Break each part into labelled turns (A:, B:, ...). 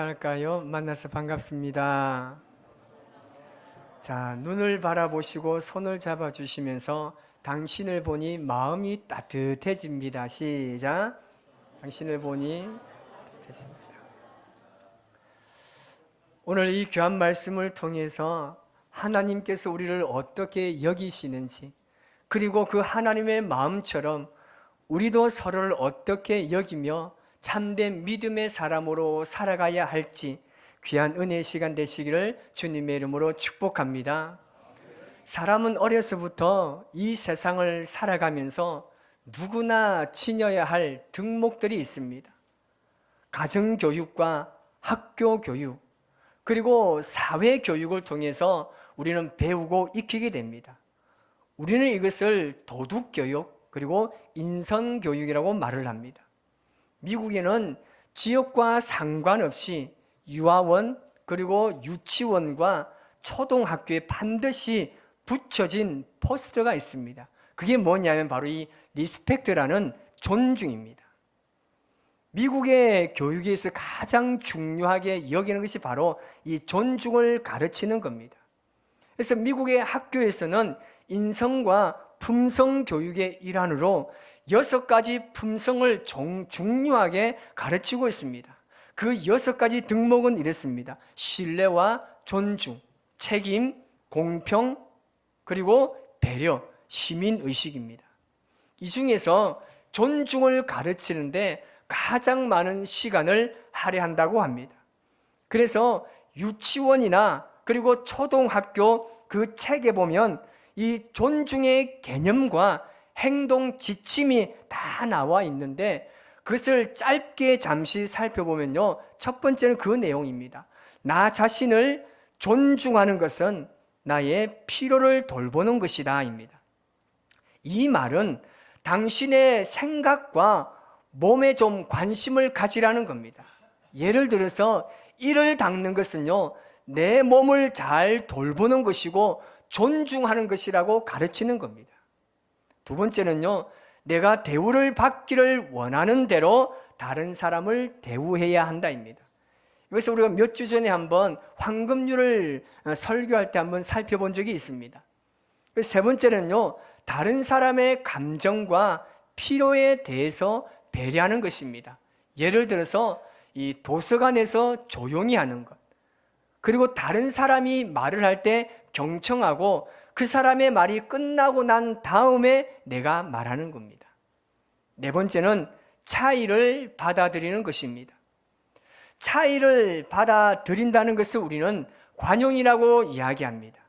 A: 할까요? 만나서 반갑습니다. 자, 눈을 바라보시고 손을 잡아주시면서 당신을 보니 마음이 따뜻해집니다. 시작. 당신을 보니 따뜻해집니다. 오늘 이 귀한 말씀을 통해서 하나님께서 우리를 어떻게 여기시는지, 그리고 그 하나님의 마음처럼 우리도 서로를 어떻게 여기며 참된 믿음의 사람으로 살아가야 할지 귀한 은혜의 시간 되시기를 주님의 이름으로 축복합니다. 사람은 어려서부터 이 세상을 살아가면서 누구나 지녀야 할 덕목들이 있습니다. 가정교육과 학교교육, 그리고 사회교육을 통해서 우리는 배우고 익히게 됩니다. 우리는 이것을 도덕교육 그리고 인성교육이라고 말을 합니다. 미국에는 지역과 상관없이 유아원 그리고 유치원과 초등학교에 반드시 붙여진 포스터가 있습니다. 그게 뭐냐면 바로 이 리스펙트라는 존중입니다. 미국의 교육에서 가장 중요하게 여기는 것이 바로 이 존중을 가르치는 겁니다. 그래서 미국의 학교에서는 인성과 품성 교육의 일환으로 6가지 품성을 중요하게 가르치고 있습니다. 그 6가지 덕목은 이렇습니다. 신뢰와 존중, 책임, 공평, 그리고 배려, 시민의식입니다. 이 중에서 존중을 가르치는데 가장 많은 시간을 할애한다고 합니다. 그래서 유치원이나 그리고 초등학교 그 책에 보면 이 존중의 개념과 행동 지침이 다 나와 있는데 그것을 짧게 잠시 살펴보면요, 첫 번째는 그 내용입니다. 나 자신을 존중하는 것은 나의 필요를 돌보는 것이다 입니다. 이 말은 당신의 생각과 몸에 좀 관심을 가지라는 겁니다. 예를 들어서 이를 닦는 것은요, 내 몸을 잘 돌보는 것이고 존중하는 것이라고 가르치는 겁니다. 두 번째는요, 내가 대우를 받기를 원하는 대로 다른 사람을 대우해야 한다입니다. 이것을 우리가 몇 주 전에 한번 황금률을 설교할 때 한번 살펴본 적이 있습니다. 세 번째는요, 다른 사람의 감정과 필요에 대해서 배려하는 것입니다. 예를 들어서 이 도서관에서 조용히 하는 것, 그리고 다른 사람이 말을 할 때 경청하고 그 사람의 말이 끝나고 난 다음에 내가 말하는 겁니다. 네 번째는 차이를 받아들이는 것입니다. 차이를 받아들인다는 것을 우리는 관용이라고 이야기합니다.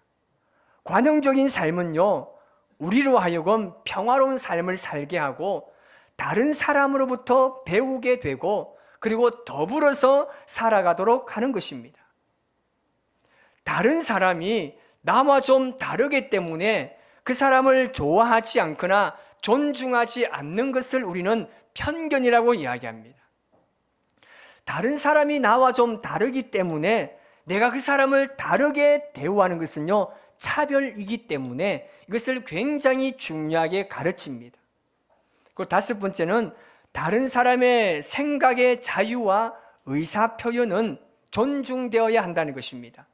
A: 관용적인 삶은요, 우리로 하여금 평화로운 삶을 살게 하고 다른 사람으로부터 배우게 되고 그리고 더불어서 살아가도록 하는 것입니다. 다른 사람이 나와 좀 다르기 때문에 그 사람을 좋아하지 않거나 존중하지 않는 것을 우리는 편견이라고 이야기합니다. 다른 사람이 나와 좀 다르기 때문에 내가 그 사람을 다르게 대우하는 것은요, 차별이기 때문에 이것을 굉장히 중요하게 가르칩니다. 그리고 다섯 번째는 다른 사람의 생각의 자유와 의사 표현은 존중되어야 한다는 것입니다.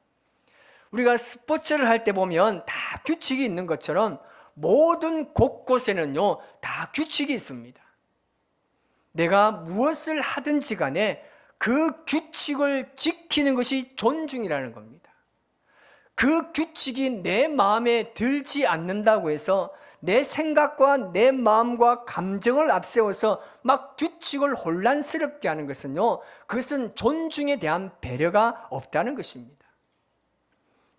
A: 우리가 스포츠를 할 때 보면 다 규칙이 있는 것처럼 모든 곳곳에는요, 다 규칙이 있습니다. 내가 무엇을 하든지 간에 그 규칙을 지키는 것이 존중이라는 겁니다. 그 규칙이 내 마음에 들지 않는다고 해서 내 생각과 내 마음과 감정을 앞세워서 막 규칙을 혼란스럽게 하는 것은요, 그것은 존중에 대한 배려가 없다는 것입니다.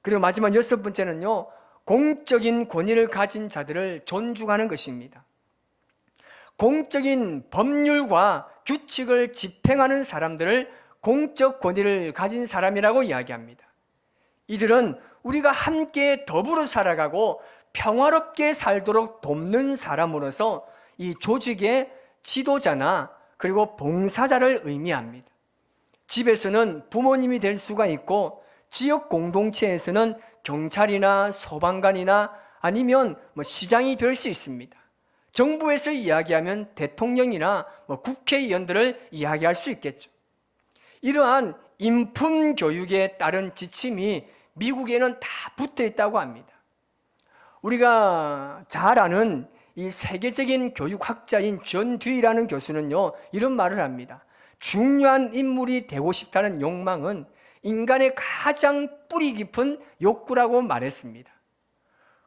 A: 그리고 마지막 여섯 번째는요, 공적인 권위를 가진 자들을 존중하는 것입니다. 공적인 법률과 규칙을 집행하는 사람들을 공적 권위를 가진 사람이라고 이야기합니다. 이들은 우리가 함께 더불어 살아가고 평화롭게 살도록 돕는 사람으로서 이 조직의 지도자나 그리고 봉사자를 의미합니다. 집에서는 부모님이 될 수가 있고 지역 공동체에서는 경찰이나 소방관이나 아니면 시장이 될 수 있습니다. 정부에서 이야기하면 대통령이나 국회의원들을 이야기할 수 있겠죠. 이러한 인품 교육에 따른 지침이 미국에는 다 붙어 있다고 합니다. 우리가 잘 아는 이 세계적인 교육학자인 존 듀이라는 교수는요, 이런 말을 합니다. 중요한 인물이 되고 싶다는 욕망은 인간의 가장 뿌리 깊은 욕구라고 말했습니다.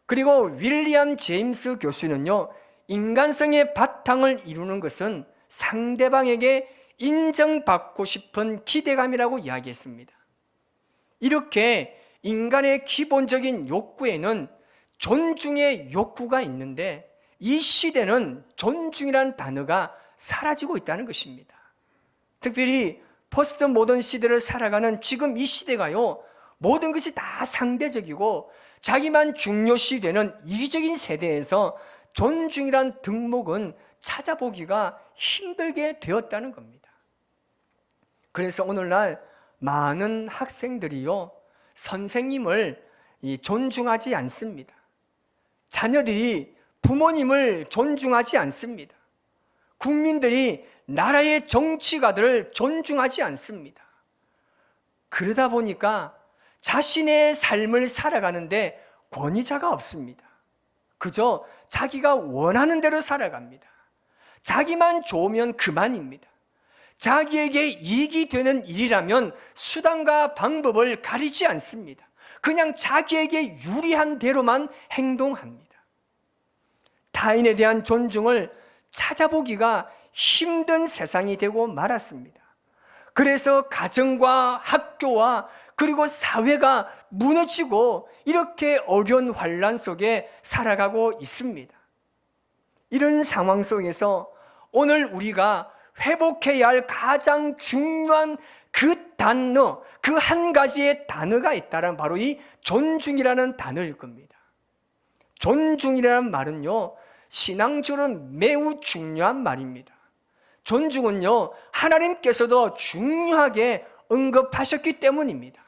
A: 그리고 윌리엄 제임스 교수는요, 인간성의 바탕을 이루는 것은 상대방에게 인정받고 싶은 기대감이라고 이야기했습니다. 이렇게 인간의 기본적인 욕구에는 존중의 욕구가 있는데, 이 시대는 존중이라는 단어가 사라지고 있다는 것입니다. 특별히 포스트 모던 시대를 살아가는 지금 이 시대가요, 모든 것이 다 상대적이고 자기만 중요시 되는 이기적인 세대에서 존중이란 등목은 찾아보기가 힘들게 되었다는 겁니다. 그래서 오늘날 많은 학생들이요, 선생님을 존중하지 않습니다. 자녀들이 부모님을 존중하지 않습니다. 국민들이 나라의 정치가들을 존중하지 않습니다. 그러다 보니까 자신의 삶을 살아가는데 권위자가 없습니다. 그저 자기가 원하는 대로 살아갑니다. 자기만 좋으면 그만입니다. 자기에게 이익이 되는 일이라면 수단과 방법을 가리지 않습니다. 그냥 자기에게 유리한 대로만 행동합니다. 타인에 대한 존중을 찾아보기가 힘든 세상이 되고 말았습니다. 그래서 가정과 학교와 그리고 사회가 무너지고 이렇게 어려운 환란 속에 살아가고 있습니다. 이런 상황 속에서 오늘 우리가 회복해야 할 가장 중요한 그 단어, 그 한 가지의 단어가 있다란 바로 이 존중이라는 단어일 겁니다. 존중이라는 말은요, 신앙적으로 매우 중요한 말입니다. 존중은요, 하나님께서도 중요하게 언급하셨기 때문입니다.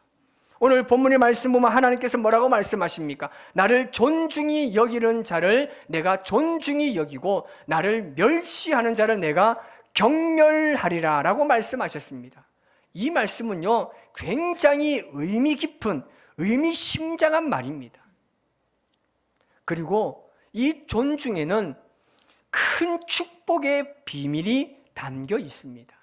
A: 오늘 본문의 말씀 보면 하나님께서 뭐라고 말씀하십니까? 나를 존중히 여기는 자를 내가 존중히 여기고 나를 멸시하는 자를 내가 경멸하리라 라고 말씀하셨습니다. 이 말씀은요, 굉장히 의미 깊은, 의미심장한 말입니다. 그리고 이 존중에는 큰 축복의 비밀이 담겨 있습니다.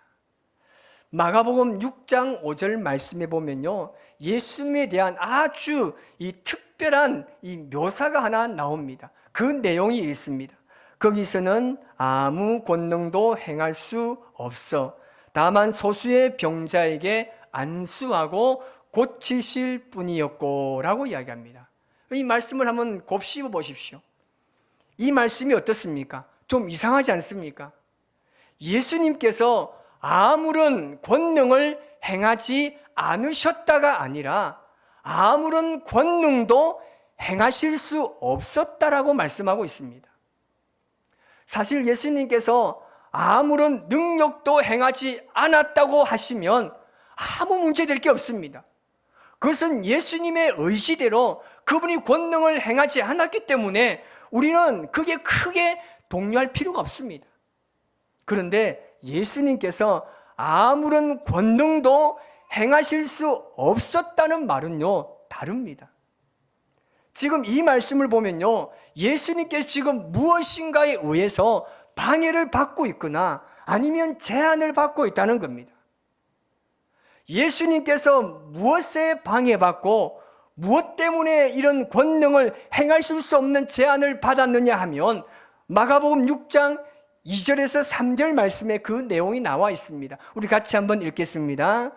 A: 마가복음 6장 5절 말씀에 보면요, 예수님에 대한 아주 이 특별한 이 묘사가 하나 나옵니다. 그 내용이 있습니다. 거기서는 아무 권능도 행할 수 없어 다만 소수의 병자에게 안수하고 고치실 뿐이었고 라고 이야기합니다. 이 말씀을 한번 곱씹어 보십시오. 이 말씀이 어떻습니까? 좀 이상하지 않습니까? 예수님께서 아무런 권능을 행하지 않으셨다가 아니라 아무런 권능도 행하실 수 없었다라고 말씀하고 있습니다. 사실 예수님께서 아무런 능력도 행하지 않았다고 하시면 아무 문제될 게 없습니다. 그것은 예수님의 의지대로 그분이 권능을 행하지 않았기 때문에 우리는 그게 크게 동요할 필요가 없습니다. 그런데 예수님께서 아무런 권능도 행하실 수 없었다는 말은요, 다릅니다. 지금 이 말씀을 보면요, 예수님께서 지금 무엇인가에 의해서 방해를 받고 있거나 아니면 제한을 받고 있다는 겁니다. 예수님께서 무엇에 방해받고 무엇 때문에 이런 권능을 행하실 수 없는 제한을 받았느냐 하면 마가복음 6장 2절에서 3절 말씀에 그 내용이 나와 있습니다. 우리 같이 한번 읽겠습니다.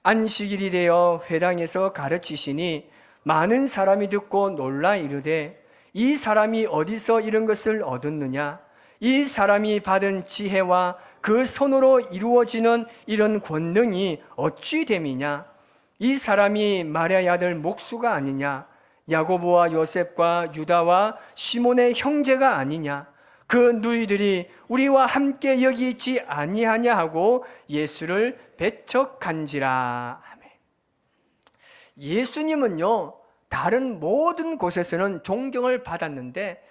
A: 안식일이 되어 회당에서 가르치시니 많은 사람이 듣고 놀라 이르되 이 사람이 어디서 이런 것을 얻었느냐? 이 사람이 받은 지혜와 그 손으로 이루어지는 이런 권능이 어찌 됨이냐? 이 사람이 마리아의 아들 목수가 아니냐? 야고보와 요셉과 유다와 시몬의 형제가 아니냐? 그 누이들이 우리와 함께 여기 있지 아니하냐 하고 예수를 배척한지라. 아멘. 예수님은요, 다른 모든 곳에서는 존경을 받았는데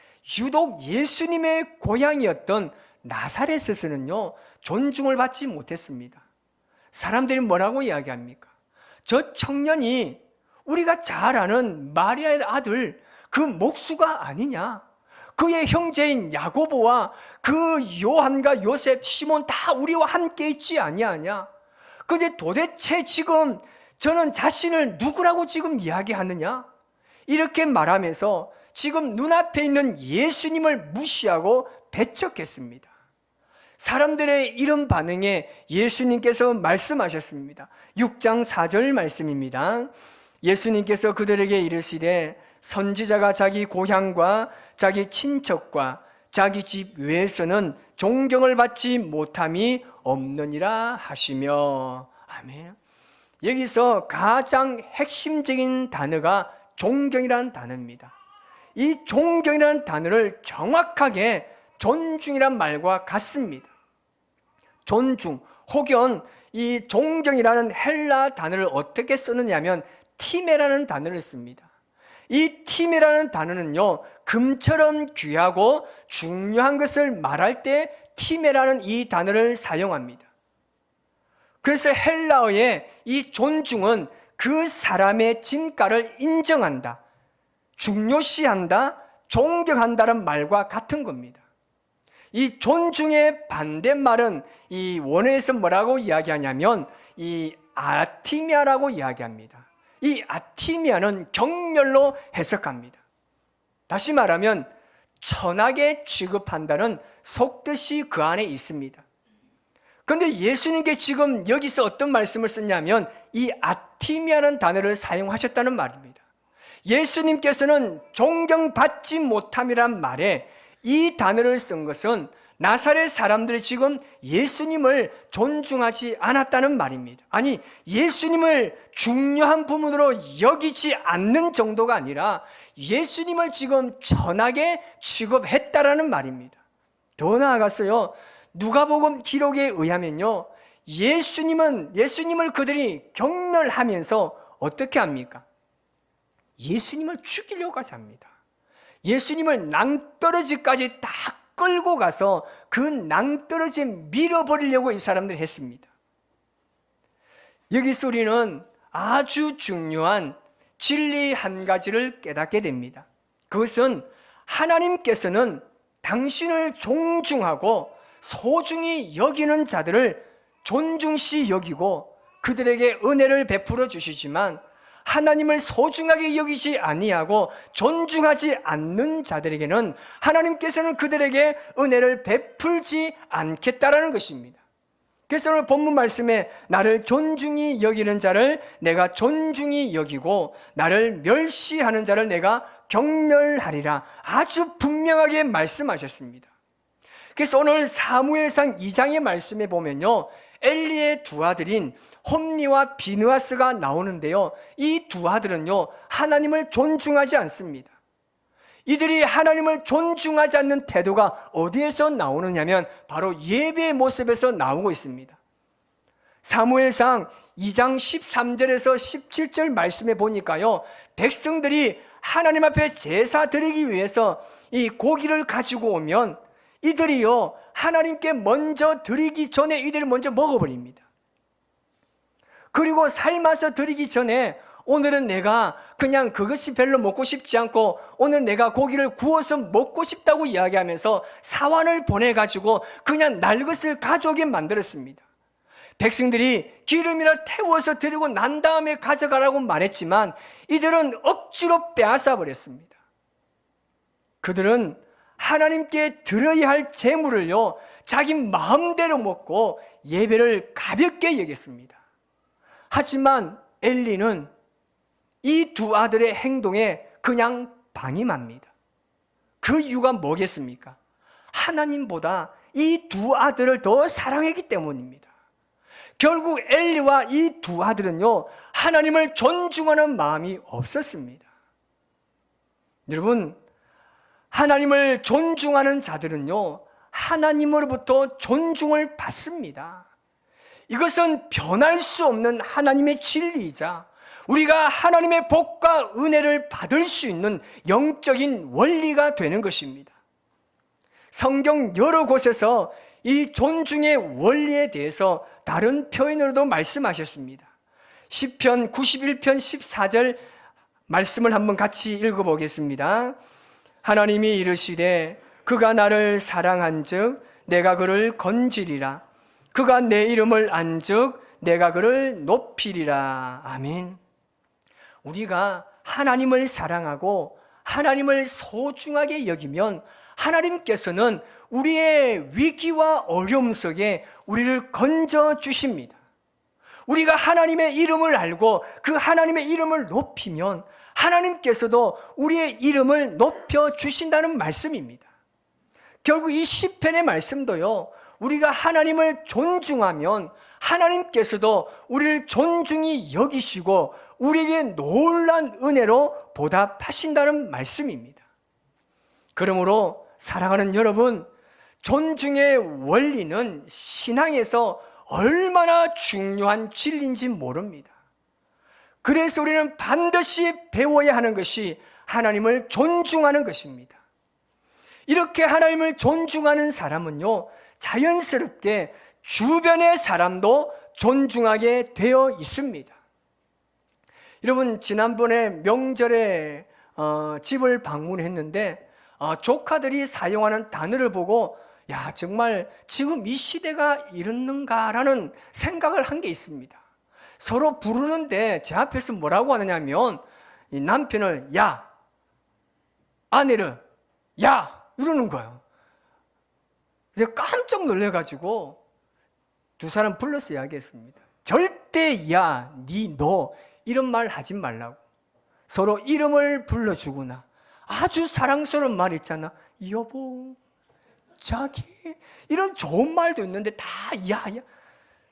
A: 유독 예수님의 고향이었던 나사렛에서는요, 존중을 받지 못했습니다. 사람들이 뭐라고 이야기합니까? 저 청년이 우리가 잘 아는 마리아의 아들 그 목수가 아니냐? 그의 형제인 야고보와 그 요한과 요셉, 시몬 다 우리와 함께 있지 아니하냐? 근데 도대체 지금 저는 자신을 누구라고 지금 이야기하느냐? 이렇게 말하면서 지금 눈앞에 있는 예수님을 무시하고 배척했습니다. 사람들의 이런 반응에 예수님께서 말씀하셨습니다. 6장 4절 말씀입니다. 예수님께서 그들에게 이르시되 선지자가 자기 고향과 자기 친척과 자기 집 외에서는 존경을 받지 못함이 없느니라 하시며. 아멘. 여기서 가장 핵심적인 단어가 존경이라는 단어입니다. 이 존경이라는 단어를 정확하게 존중이란 말과 같습니다. 존중, 혹은 이 존경이라는 헬라 단어를 어떻게 쓰느냐면 티메라는 단어를 씁니다. 이 티메라는 단어는요, 금처럼 귀하고 중요한 것을 말할 때 티메라는 이 단어를 사용합니다. 그래서 헬라어의 이 존중은 그 사람의 진가를 인정한다, 중요시한다, 존경한다는 말과 같은 겁니다. 이 존중의 반대말은 이 원어에서 뭐라고 이야기하냐면 이 아티미아라고 이야기합니다. 이 아티미아는 경멸로 해석합니다. 다시 말하면 천하게 취급한다는 속뜻이 그 안에 있습니다. 그런데 예수님께 지금 여기서 어떤 말씀을 썼냐면 이 아티미아라는 단어를 사용하셨다는 말입니다. 예수님께서는 존경받지 못함이란 말에 이 단어를 쓴 것은 나사렛 사람들이 지금 예수님을 존중하지 않았다는 말입니다. 아니, 예수님을 중요한 부분으로 여기지 않는 정도가 아니라 예수님을 지금 천하게 취급했다라는 말입니다. 더 나아가서요, 누가복음 기록에 의하면요, 예수님을 그들이 경멸하면서 어떻게 합니까? 예수님을 죽이려고까지 합니다. 예수님을 낭떠러지까지 딱 끌고 가서 그 낭떠러지에 밀어버리려고 이 사람들이 했습니다. 여기서 우리는 아주 중요한 진리 한 가지를 깨닫게 됩니다. 그것은 하나님께서는 당신을 존중하고 소중히 여기는 자들을 존중시 여기고 그들에게 은혜를 베풀어 주시지만 하나님을 소중하게 여기지 아니하고 존중하지 않는 자들에게는 하나님께서는 그들에게 은혜를 베풀지 않겠다라는 것입니다. 그래서 오늘 본문 말씀에 나를 존중히 여기는 자를 내가 존중히 여기고 나를 멸시하는 자를 내가 경멸하리라 아주 분명하게 말씀하셨습니다. 그래서 오늘 사무엘상 2장의 말씀에 보면요, 엘리의 두 아들인 홈니와 비느하스가 나오는데요, 이 두 아들은요 하나님을 존중하지 않습니다. 이들이 하나님을 존중하지 않는 태도가 어디에서 나오느냐면 바로 예배의 모습에서 나오고 있습니다. 사무엘상 2장 13절에서 17절 말씀에 보니까요, 백성들이 하나님 앞에 제사 드리기 위해서 이 고기를 가지고 오면 이들이요 하나님께 먼저 드리기 전에 이들이 먼저 먹어버립니다. 그리고 삶아서 드리기 전에 오늘은 내가 그냥 그것이 별로 먹고 싶지 않고 오늘 내가 고기를 구워서 먹고 싶다고 이야기하면서 사환을 보내가지고 그냥 날 것을 가져오게 만들었습니다. 백성들이 기름이라 태워서 드리고 난 다음에 가져가라고 말했지만 이들은 억지로 빼앗아 버렸습니다. 그들은 하나님께 드려야 할 재물을요 자기 마음대로 먹고 예배를 가볍게 여겼습니다. 하지만 엘리는 이 두 아들의 행동에 그냥 방임합니다. 그 이유가 뭐겠습니까? 하나님보다 이 두 아들을 더 사랑했기 때문입니다. 결국 엘리와 이 두 아들은요 하나님을 존중하는 마음이 없었습니다. 여러분, 하나님을 존중하는 자들은요 하나님으로부터 존중을 받습니다. 이것은 변할 수 없는 하나님의 진리이자 우리가 하나님의 복과 은혜를 받을 수 있는 영적인 원리가 되는 것입니다. 성경 여러 곳에서 이 존중의 원리에 대해서 다른 표현으로도 말씀하셨습니다. 시편 91편 14절 말씀을 한번 같이 읽어보겠습니다. 하나님이 이르시되 그가 나를 사랑한즉 내가 그를 건지리라. 그가 내 이름을 안즉 내가 그를 높이리라. 아멘. 우리가 하나님을 사랑하고 하나님을 소중하게 여기면 하나님께서는 우리의 위기와 어려움 속에 우리를 건져 주십니다. 우리가 하나님의 이름을 알고 그 하나님의 이름을 높이면 하나님께서도 우리의 이름을 높여 주신다는 말씀입니다. 결국 이 시편의 말씀도요, 우리가 하나님을 존중하면 하나님께서도 우리를 존중히 여기시고 우리에게 놀라운 은혜로 보답하신다는 말씀입니다. 그러므로 사랑하는 여러분, 존중의 원리는 신앙에서 얼마나 중요한 진리인지 모릅니다. 그래서 우리는 반드시 배워야 하는 것이 하나님을 존중하는 것입니다. 이렇게 하나님을 존중하는 사람은요, 자연스럽게 주변의 사람도 존중하게 되어 있습니다. 여러분, 지난번에 명절에 집을 방문했는데 조카들이 사용하는 단어를 보고 야, 정말 지금 이 시대가 이렇는가라는 생각을 한 게 있습니다. 서로 부르는데 제 앞에서 뭐라고 하느냐면 이 남편을 야, 아내를 야 이러는 거예요. 제가 깜짝 놀래가지고 두 사람 불러서 이야기했습니다. 절대 야, 니, 너 이런 말 하지 말라고. 서로 이름을 불러주거나 아주 사랑스러운 말 있잖아. 여보, 자기, 이런 좋은 말도 있는데 다 야.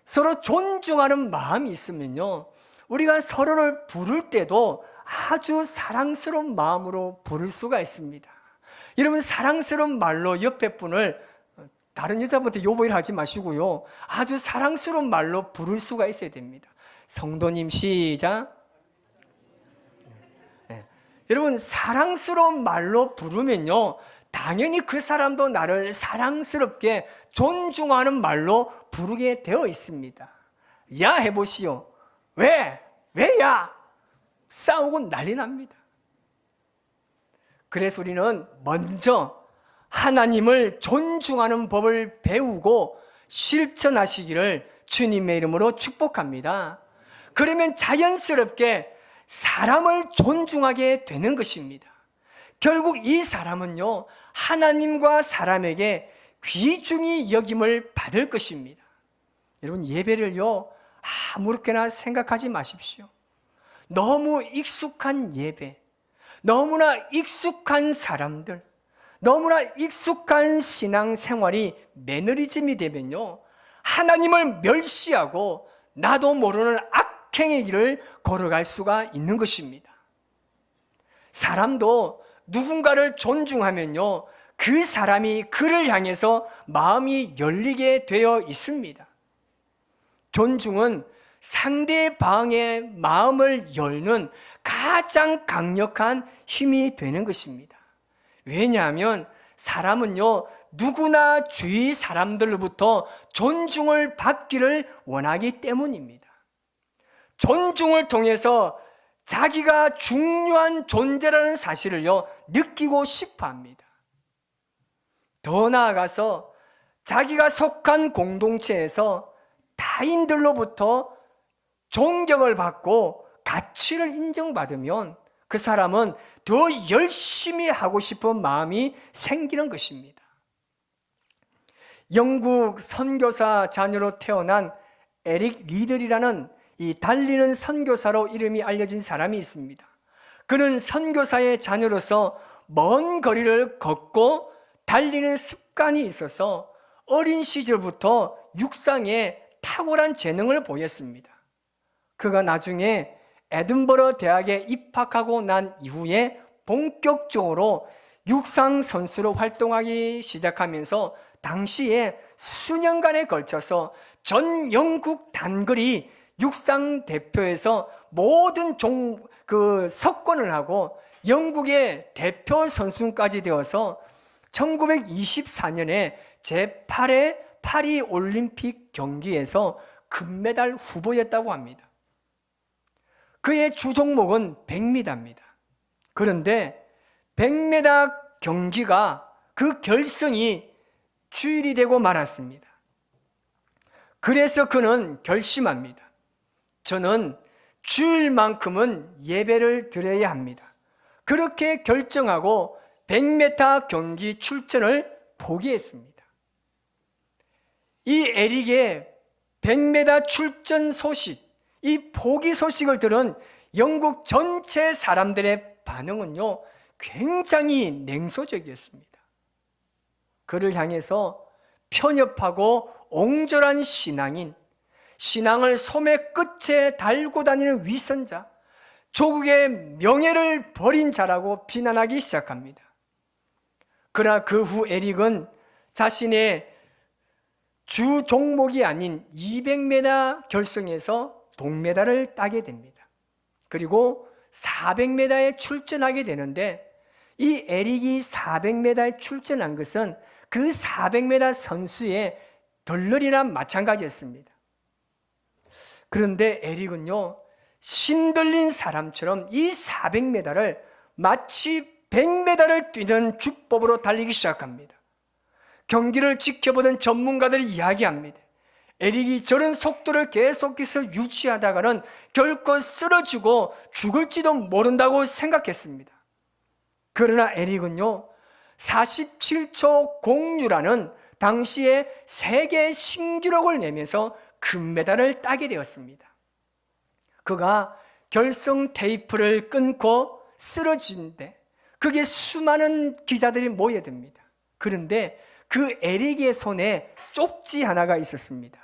A: 서로 존중하는 마음이 있으면요, 우리가 서로를 부를 때도 아주 사랑스러운 마음으로 부를 수가 있습니다. 여러분, 사랑스러운 말로 옆에 분을 다른 여자분한테 여보일 하지 마시고요, 아주 사랑스러운 말로 부를 수가 있어야 됩니다. 성도님 시작. 네. 여러분, 사랑스러운 말로 부르면요, 당연히 그 사람도 나를 사랑스럽게 존중하는 말로 부르게 되어 있습니다. 야 해보시오. 왜? 왜야? 싸우고 난리 납니다. 그래서 우리는 먼저 하나님을 존중하는 법을 배우고 실천하시기를 주님의 이름으로 축복합니다. 그러면 자연스럽게 사람을 존중하게 되는 것입니다. 결국 이 사람은요, 하나님과 사람에게 귀중히 여김을 받을 것입니다. 여러분, 예배를요, 아무렇게나 생각하지 마십시오. 너무 익숙한 예배, 너무나 익숙한 사람들, 너무나 익숙한 신앙생활이 매너리즘이 되면요, 하나님을 멸시하고 나도 모르는 악행의 길을 걸어갈 수가 있는 것입니다. 사람도 누군가를 존중하면요, 그 사람이 그를 향해서 마음이 열리게 되어 있습니다. 존중은 상대방의 마음을 열는 가장 강력한 힘이 되는 것입니다. 왜냐하면 사람은요, 누구나 주위 사람들로부터 존중을 받기를 원하기 때문입니다. 존중을 통해서 자기가 중요한 존재라는 사실을요, 느끼고 싶어 합니다. 더 나아가서 자기가 속한 공동체에서 타인들로부터 존경을 받고 가치를 인정받으면 그 사람은 더 열심히 하고 싶은 마음이 생기는 것입니다. 영국 선교사 자녀로 태어난 에릭 리들이라는 이 달리는 선교사로 이름이 알려진 사람이 있습니다. 그는 선교사의 자녀로서 먼 거리를 걷고 달리는 습관이 있어서 어린 시절부터 육상에 탁월한 재능을 보였습니다. 그가 나중에 에든버러 대학에 입학하고 난 이후에 본격적으로 육상 선수로 활동하기 시작하면서 당시에 수년간에 걸쳐서 전 영국 단거리 육상 대표에서 모든 석권을 하고 영국의 대표 선수까지 되어서 1924년에 제8회 파리 올림픽 경기에서 금메달 후보였다고 합니다. 그의 주 종목은 100m입니다. 그런데 100m 경기가 그 결승이 주일이 되고 말았습니다. 그래서 그는 결심합니다. 저는 주일만큼은 예배를 드려야 합니다. 그렇게 결정하고 100m 경기 출전을 포기했습니다. 이 에릭의 100m 출전 소식, 이 포기 소식을 들은 영국 전체 사람들의 반응은요, 굉장히 냉소적이었습니다. 그를 향해서 편협하고 옹졸한 신앙인, 신앙을 소매 끝에 달고 다니는 위선자, 조국의 명예를 버린 자라고 비난하기 시작합니다. 그러나 그 후 에릭은 자신의 주 종목이 아닌 200m 결승에서 동메달을 따게 됩니다. 그리고 400m에 출전하게 되는데, 이 에릭이 400m에 출전한 것은 그 400m 선수의 덜러리나 마찬가지였습니다. 그런데 에릭은요, 신들린 사람처럼 이 400m를 마치 100m를 뛰는 주법으로 달리기 시작합니다. 경기를 지켜보던 전문가들이 이야기합니다. 에릭이 저런 속도를 계속해서 유지하다가는 결코 쓰러지고 죽을지도 모른다고 생각했습니다. 그러나 에릭은요, 47초 06라는 당시에 세계 신기록을 내면서 금메달을 따게 되었습니다. 그가 결승 테이프를 끊고 쓰러지는데 그게 수많은 기자들이 모여듭니다. 그런데 그 에릭의 손에 쪽지 하나가 있었습니다.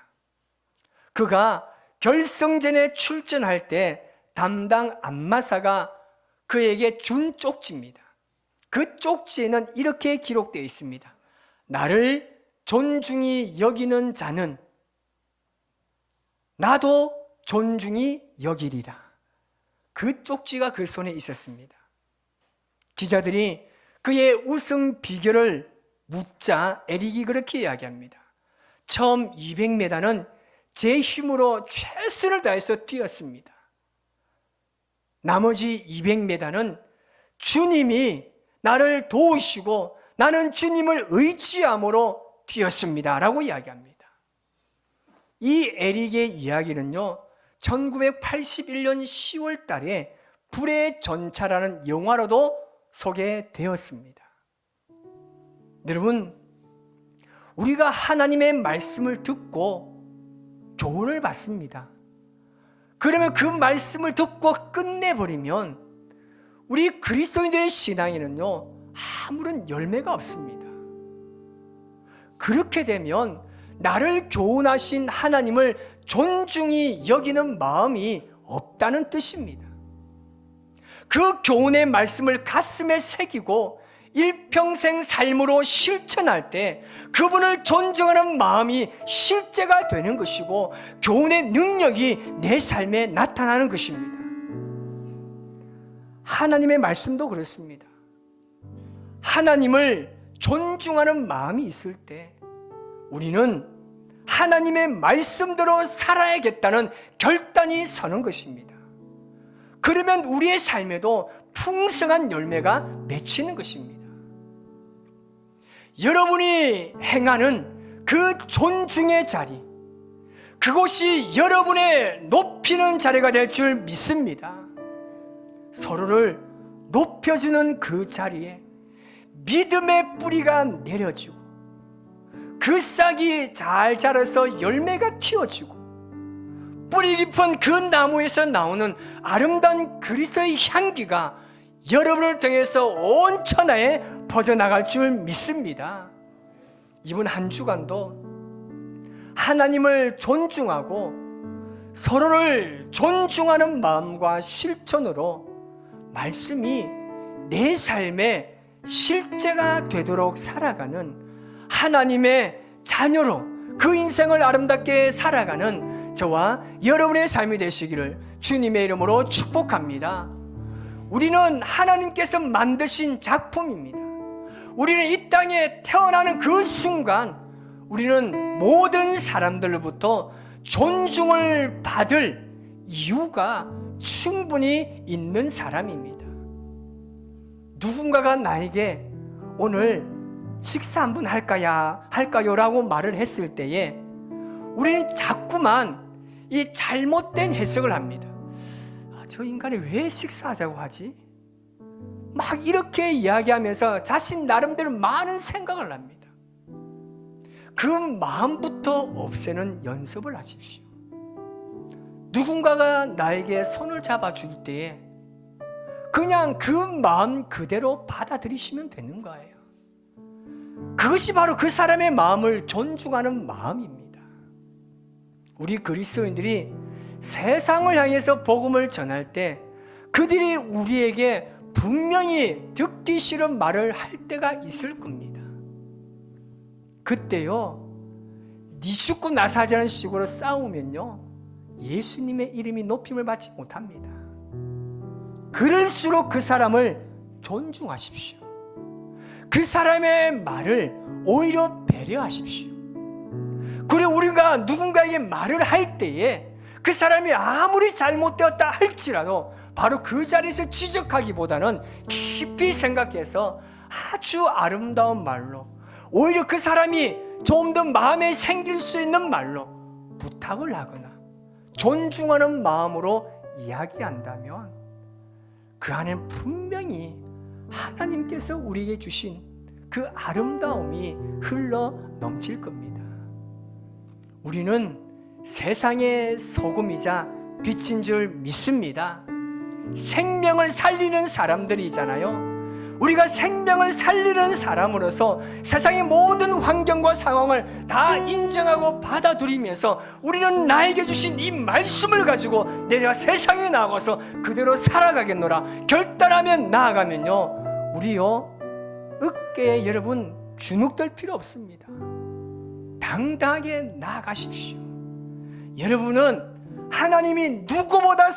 A: 그가 결승전에 출전할 때 담당 안마사가 그에게 준 쪽지입니다. 그 쪽지에는 이렇게 기록되어 있습니다. 나를 존중히 여기는 자는 나도 존중히 여기리라. 그 쪽지가 그 손에 있었습니다. 기자들이 그의 우승 비결을 묻자 에릭이 그렇게 이야기합니다. 처음 200m는 제 힘으로 최선을 다해서 뛰었습니다. 나머지 200m는 주님이 나를 도우시고 나는 주님을 의지함으로 뛰었습니다 라고 이야기합니다. 이 에릭의 이야기는요, 1981년 10월 달에 불의 전차라는 영화로도 소개되었습니다. 여러분, 우리가 하나님의 말씀을 듣고 교훈을 받습니다. 그러면 그 말씀을 듣고 끝내버리면 우리 그리스도인들의 신앙에는요, 아무런 열매가 없습니다. 그렇게 되면 나를 교훈하신 하나님을 존중히 여기는 마음이 없다는 뜻입니다. 그 교훈의 말씀을 가슴에 새기고 일평생 삶으로 실천할 때 그분을 존중하는 마음이 실제가 되는 것이고 교훈의 능력이 내 삶에 나타나는 것입니다. 하나님의 말씀도 그렇습니다. 하나님을 존중하는 마음이 있을 때 우리는 하나님의 말씀대로 살아야겠다는 결단이 서는 것입니다. 그러면 우리의 삶에도 풍성한 열매가 맺히는 것입니다. 여러분이 행하는 그 존중의 자리, 그곳이 여러분의 높이는 자리가 될 줄 믿습니다. 서로를 높여주는 그 자리에 믿음의 뿌리가 내려지고 그 싹이 잘 자라서 열매가 튀어지고 뿌리 깊은 그 나무에서 나오는 아름다운 그리스도의 향기가 여러분을 통해서 온 천하에 퍼져나갈 줄 믿습니다. 이번 한 주간도 하나님을 존중하고 서로를 존중하는 마음과 실천으로 말씀이 내 삶의 실제가 되도록 살아가는 하나님의 자녀로 그 인생을 아름답게 살아가는 저와 여러분의 삶이 되시기를 주님의 이름으로 축복합니다. 우리는 하나님께서 만드신 작품입니다. 우리는 이 땅에 태어나는 그 순간 우리는 모든 사람들로부터 존중을 받을 이유가 충분히 있는 사람입니다. 누군가가 나에게 오늘 식사 한번 할까요? 라고 말을 했을 때에 우리는 자꾸만 이 잘못된 해석을 합니다. 저 인간이 왜 식사하자고 하지? 막 이렇게 이야기하면서 자신 나름대로 많은 생각을 합니다. 그 마음부터 없애는 연습을 하십시오. 누군가가 나에게 손을 잡아줄 때에 그냥 그 마음 그대로 받아들이시면 되는 거예요. 그것이 바로 그 사람의 마음을 존중하는 마음입니다. 우리 그리스도인들이 세상을 향해서 복음을 전할 때 그들이 우리에게 분명히 듣기 싫은 말을 할 때가 있을 겁니다. 그때요, 네 죽고 나 사자는 식으로 싸우면요, 예수님의 이름이 높임을 받지 못합니다. 그럴수록 그 사람을 존중하십시오. 그 사람의 말을 오히려 배려하십시오. 그리고 우리가 누군가에게 말을 할 때에 그 사람이 아무리 잘못되었다 할지라도 바로 그 자리에서 지적하기보다는 깊이 생각해서 아주 아름다운 말로, 오히려 그 사람이 좀 더 마음에 생길 수 있는 말로 부탁을 하거나 존중하는 마음으로 이야기한다면 그 안엔 분명히 하나님께서 우리에게 주신 그 아름다움이 흘러 넘칠 겁니다. 우리는 세상의 소금이자 빛인 줄 믿습니다. 생명을 살리는 사람들이잖아요. 우리가 생명을 살리는 사람으로서 세상의 모든 환경과 상황을 다 인정하고 받아들이면서 우리는 나에게 주신 이 말씀을 가지고 내가 세상에 나가서 그대로 살아가겠노라 결단하면 나아가면요, 우리요 어깨에 여러분 주눅들 필요 없습니다. 당당하게 나아가십시오. 여러분은 하나님이 누구보다